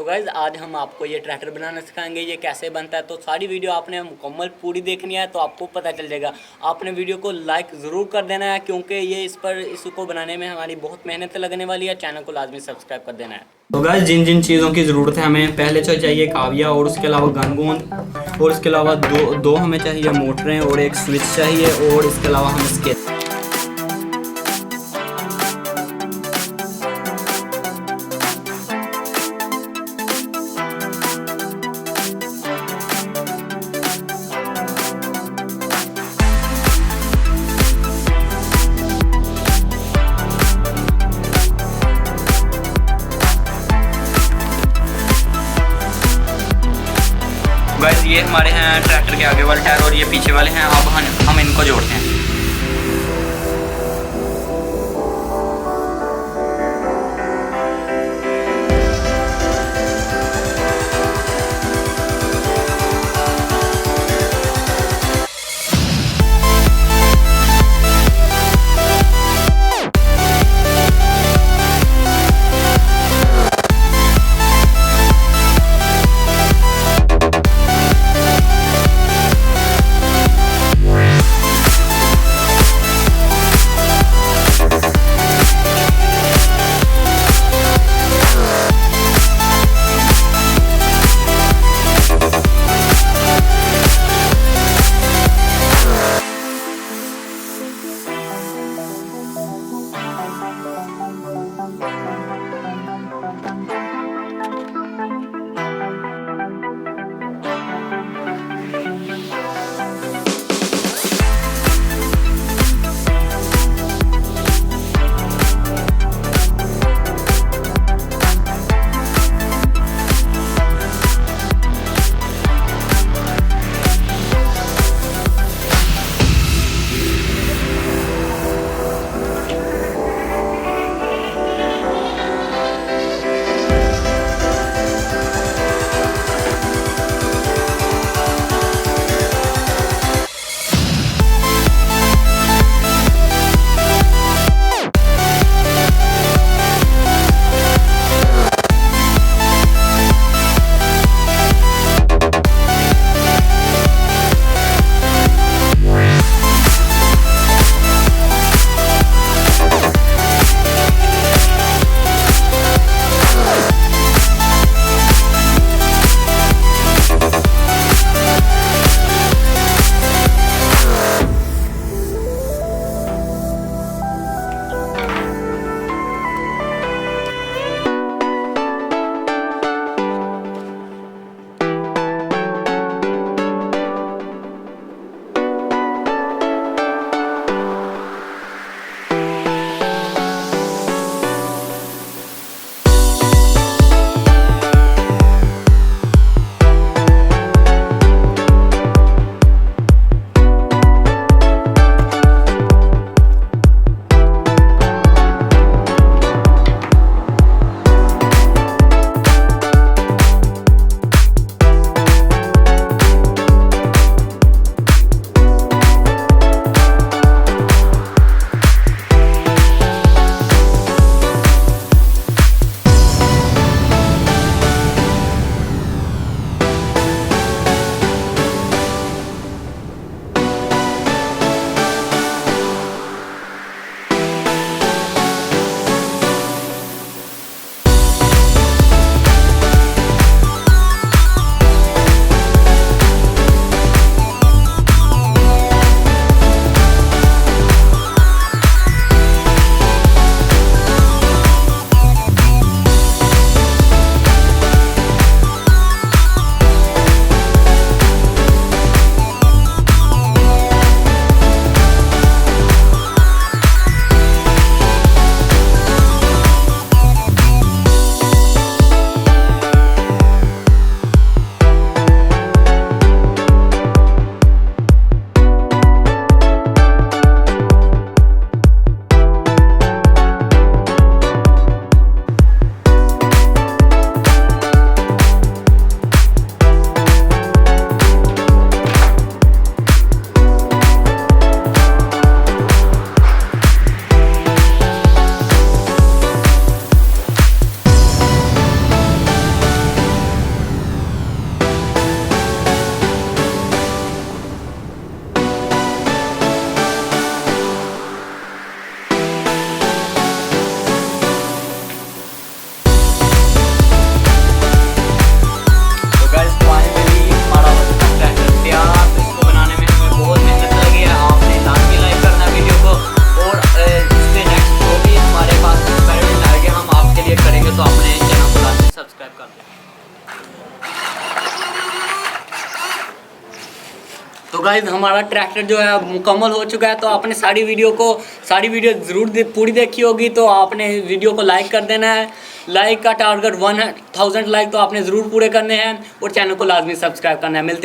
Guys आज हम आपको ये ट्रैक्टर बनाना सिखाएंगे, ये कैसे बनता है। तो सारी वीडियो आपने मुकम्मल पूरी देखनी है तो आपको पता चल जाएगा। आपने वीडियो को लाइक ज़रूर कर देना है क्योंकि ये इसको बनाने में हमारी बहुत मेहनत लगने वाली है। चैनल को लाजमी सब्सक्राइब कर देना है। तो गाइज जिन जिन चीज़ों की ज़रूरत है, हमें पहले तो चाहिए काविया और उसके अलावा गनगूंद और इसके अलावा दो हमें चाहिए मोटरें और एक स्विच चाहिए और इसके अलावा हम इसके गाइस ये हमारे हैं ट्रैक्टर के आगे वाले टायर और ये पीछे वाले हैं। अब हम इनको जोड़ते हैं। गाइस हमारा ट्रैक्टर जो है मुकम्मल हो चुका है। तो आपने सारी वीडियो ज़रूर पूरी देखी होगी, तो आपने वीडियो को लाइक कर देना है। लाइक का टारगेट 1000 लाइक तो आपने ज़रूर पूरे करने हैं और चैनल को लाजमी सब्सक्राइब करना है। मिलते हैं।